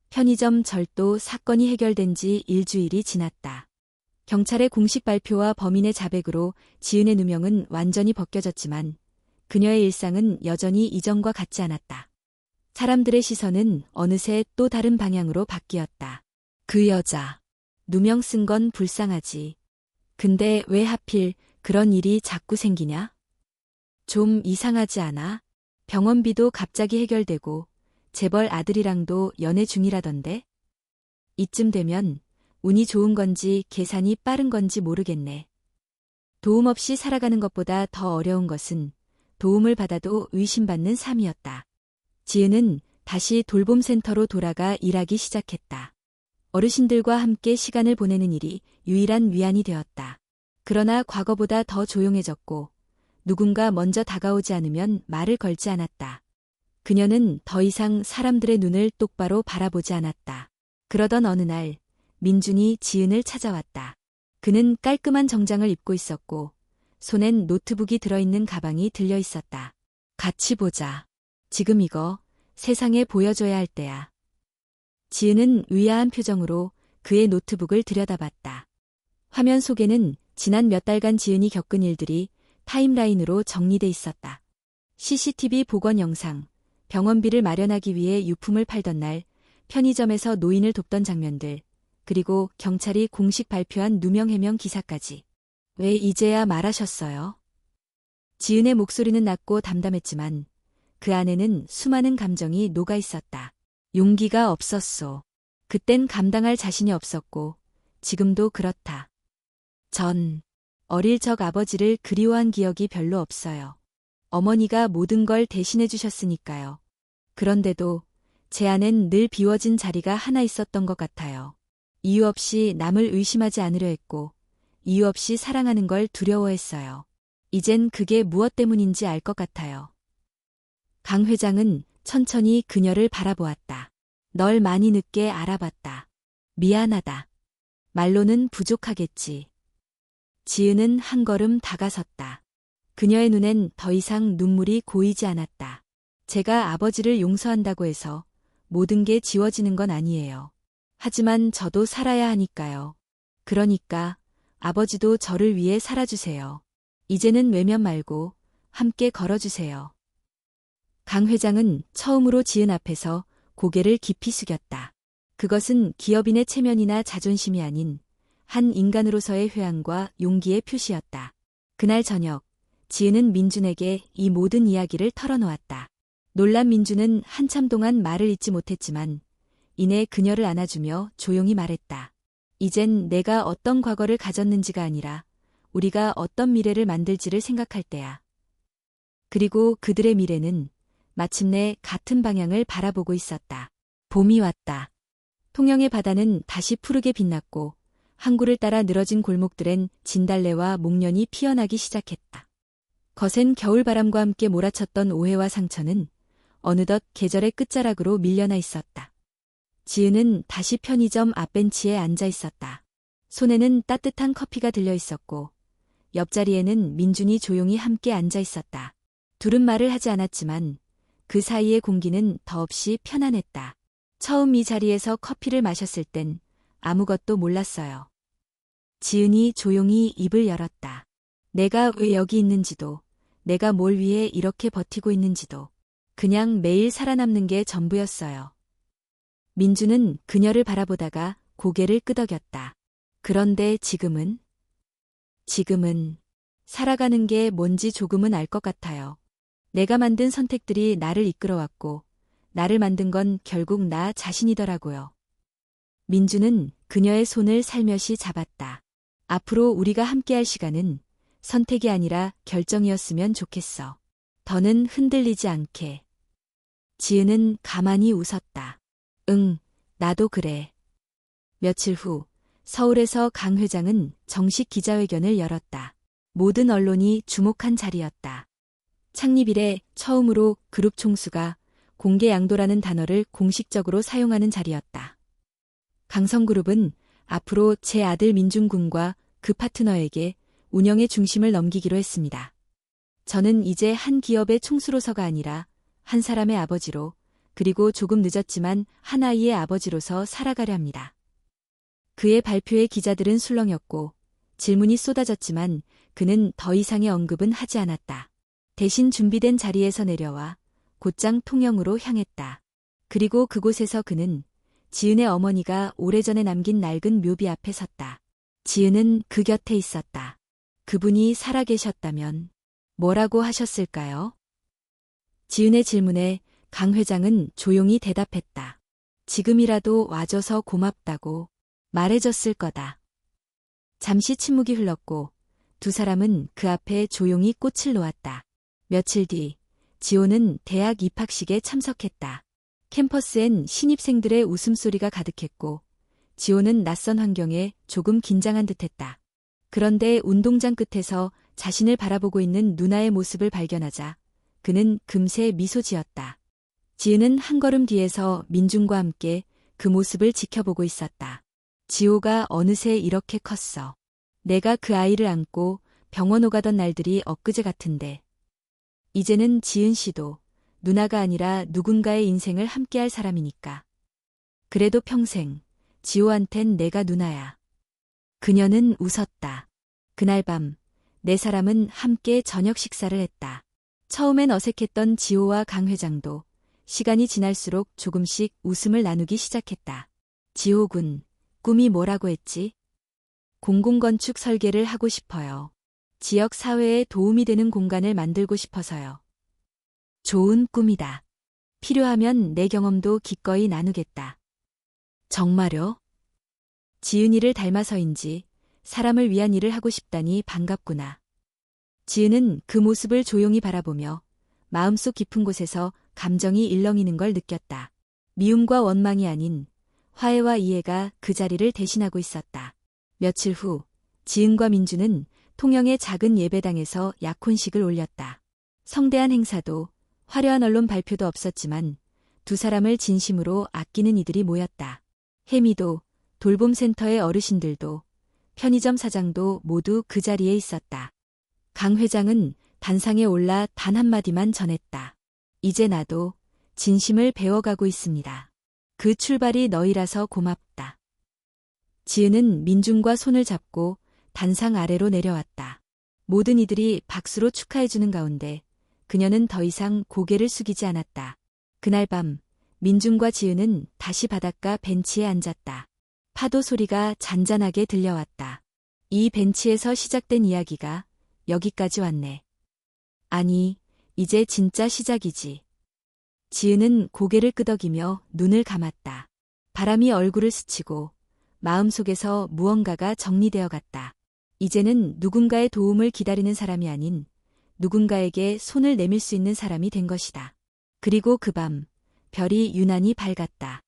편의점 절도 사건이 해결된 지 일주일이 지났다. 경찰의 공식 발표와 범인의 자백으로 지은의 누명은 완전히 벗겨졌지만 그녀의 일상은 여전히 이전과 같지 않았다. 사람들의 시선은 어느새 또 다른 방향으로 바뀌었다. 그 여자. 누명 쓴 건 불쌍하지. 근데 왜 하필 그런 일이 자꾸 생기냐? 좀 이상하지 않아? 병원비도 갑자기 해결되고 재벌 아들이랑도 연애 중이라던데? 이쯤 되면 운이 좋은 건지 계산이 빠른 건지 모르겠네. 도움 없이 살아가는 것보다 더 어려운 것은 도움을 받아도 의심받는 삶이었다. 지은은 다시 돌봄센터로 돌아가 일하기 시작했다. 어르신들과 함께 시간을 보내는 일이 유일한 위안이 되었다. 그러나 과거보다 더 조용해졌고 누군가 먼저 다가오지 않으면 말을 걸지 않았다. 그녀는 더 이상 사람들의 눈을 똑바로 바라보지 않았다. 그러던 어느 날 민준이 지은을 찾아왔다. 그는 깔끔한 정장을 입고 있었고 손엔 노트북이 들어있는 가방이 들려 있었다. 같이 보자. 지금 이거 세상에 보여줘야 할 때야. 지은은 의아한 표정으로 그의 노트북을 들여다봤다. 화면 속에는 지난 몇 달간 지은이 겪은 일들이 타임라인으로 정리돼 있었다. CCTV 복원 영상, 병원비를 마련하기 위해 유품을 팔던 날, 편의점에서 노인을 돕던 장면들, 그리고 경찰이 공식 발표한 누명 해명 기사까지. 왜 이제야 말하셨어요? 지은의 목소리는 낮고 담담했지만 그 안에는 수많은 감정이 녹아 있었다. 용기가 없었소. 그땐 감당할 자신이 없었고 지금도 그렇다. 전 어릴 적 아버지를 그리워한 기억이 별로 없어요. 어머니가 모든 걸 대신해 주셨으니까요. 그런데도 제 안엔 늘 비워진 자리가 하나 있었던 것 같아요. 이유 없이 남을 의심하지 않으려 했고 이유 없이 사랑하는 걸 두려워했어요. 이젠 그게 무엇 때문인지 알 것 같아요. 강 회장은 천천히 그녀를 바라보았다. 널 많이 늦게 알아봤다. 미안하다. 말로는 부족하겠지. 지은은 한 걸음 다가섰다. 그녀의 눈엔 더 이상 눈물이 고이지 않았다. 제가 아버지를 용서한다고 해서 모든 게 지워지는 건 아니에요. 하지만 저도 살아야 하니까요. 그러니까 아버지도 저를 위해 살아주세요. 이제는 외면 말고 함께 걸어주세요. 강 회장은 처음으로 지은 앞에서 고개를 깊이 숙였다. 그것은 기업인의 체면이나 자존심이 아닌 한 인간으로서의 회한과 용기의 표시였다. 그날 저녁, 지은은 민준에게 이 모든 이야기를 털어놓았다. 놀란 민준은 한참 동안 말을 잇지 못했지만 이내 그녀를 안아주며 조용히 말했다. 이젠 내가 어떤 과거를 가졌는지가 아니라 우리가 어떤 미래를 만들지를 생각할 때야. 그리고 그들의 미래는 마침내 같은 방향을 바라보고 있었다. 봄이 왔다. 통영의 바다는 다시 푸르게 빛났고 항구를 따라 늘어진 골목들엔 진달래와 목련이 피어나기 시작했다. 거센 겨울바람과 함께 몰아쳤던 오해와 상처는 어느덧 계절의 끝자락으로 밀려나 있었다. 지은은 다시 편의점 앞벤치에 앉아 있었다. 손에는 따뜻한 커피가 들려 있었고 옆자리에는 민준이 조용히 함께 앉아 있었다. 둘은 말을 하지 않았지만 그 사이의 공기는 더없이 편안했다. 처음 이 자리에서 커피를 마셨을 땐 아무것도 몰랐어요. 지은이 조용히 입을 열었다. 내가 왜 여기 있는지도, 내가 뭘 위해 이렇게 버티고 있는지도, 그냥 매일 살아남는 게 전부였어요. 민주는 그녀를 바라보다가 고개를 끄덕였다. 그런데 지금은 살아가는 게 뭔지 조금은 알 것 같아요. 내가 만든 선택들이 나를 이끌어왔고, 나를 만든 건 결국 나 자신이더라고요. 민주는 그녀의 손을 살며시 잡았다. 앞으로 우리가 함께할 시간은 선택이 아니라 결정이었으면 좋겠어. 더는 흔들리지 않게. 지은은 가만히 웃었다. 응, 나도 그래. 며칠 후 서울에서 강 회장은 정식 기자회견을 열었다. 모든 언론이 주목한 자리였다. 창립 이래 처음으로 그룹 총수가 공개 양도라는 단어를 공식적으로 사용하는 자리였다. 강성그룹은 앞으로 제 아들 민중군과 그 파트너에게 운영의 중심을 넘기기로 했습니다. 저는 이제 한 기업의 총수로서가 아니라 한 사람의 아버지로, 그리고 조금 늦었지만 한 아이의 아버지로서 살아가려 합니다. 그의 발표에 기자들은 술렁였고 질문이 쏟아졌지만 그는 더 이상의 언급은 하지 않았다. 대신 준비된 자리에서 내려와 곧장 통영으로 향했다. 그리고 그곳에서 그는 지은의 어머니가 오래전에 남긴 낡은 묘비 앞에 섰다. 지은은 그 곁에 있었다. 그분이 살아계셨다면 뭐라고 하셨을까요? 지은의 질문에 강 회장은 조용히 대답했다. 지금이라도 와줘서 고맙다고 말해줬을 거다. 잠시 침묵이 흘렀고 두 사람은 그 앞에 조용히 꽃을 놓았다. 며칠 뒤 지호는 대학 입학식에 참석했다. 캠퍼스엔 신입생들의 웃음소리가 가득했고 지호는 낯선 환경에 조금 긴장한 듯했다. 그런데 운동장 끝에서 자신을 바라보고 있는 누나의 모습을 발견하자 그는 금세 미소 지었다. 지은은 한 걸음 뒤에서 민중과 함께 그 모습을 지켜보고 있었다. 지호가 어느새 이렇게 컸어. 내가 그 아이를 안고 병원 오가던 날들이 엊그제 같은데. 이제는 지은 씨도 누나가 아니라 누군가의 인생을 함께할 사람이니까. 그래도 평생 지호한텐 내가 누나야. 그녀는 웃었다. 그날 밤 네 사람은 함께 저녁 식사를 했다. 처음엔 어색했던 지호와 강 회장도 시간이 지날수록 조금씩 웃음을 나누기 시작했다. 지호군, 꿈이 뭐라고 했지? 공공건축 설계를 하고 싶어요. 지역 사회에 도움이 되는 공간을 만들고 싶어서요. 좋은 꿈이다. 필요하면 내 경험도 기꺼이 나누겠다. 정말요? 지은이를 닮아서인지 사람을 위한 일을 하고 싶다니 반갑구나. 지은은 그 모습을 조용히 바라보며 마음속 깊은 곳에서 감정이 일렁이는 걸 느꼈다. 미움과 원망이 아닌 화해와 이해가 그 자리를 대신하고 있었다. 며칠 후 지은과 민주는 통영의 작은 예배당에서 약혼식을 올렸다. 성대한 행사도 화려한 언론 발표도 없었지만 두 사람을 진심으로 아끼는 이들이 모였다. 혜미도, 돌봄센터의 어르신들도, 편의점 사장도 모두 그 자리에 있었다. 강 회장은 단상에 올라 단 한마디만 전했다. 이제 나도 진심을 배워가고 있습니다. 그 출발이 너희라서 고맙다. 지은은 민중과 손을 잡고 단상 아래로 내려왔다. 모든 이들이 박수로 축하해주는 가운데 그녀는 더 이상 고개를 숙이지 않았다. 그날 밤 민중과 지은은 다시 바닷가 벤치에 앉았다. 파도 소리가 잔잔하게 들려왔다. 이 벤치에서 시작된 이야기가 여기까지 왔네. 아니, 이제 진짜 시작이지. 지은은 고개를 끄덕이며 눈을 감았다. 바람이 얼굴을 스치고 마음속에서 무언가가 정리되어 갔다. 이제는 누군가의 도움을 기다리는 사람이 아닌 누군가에게 손을 내밀 수 있는 사람이 된 것이다. 그리고 그 밤 별이 유난히 밝았다.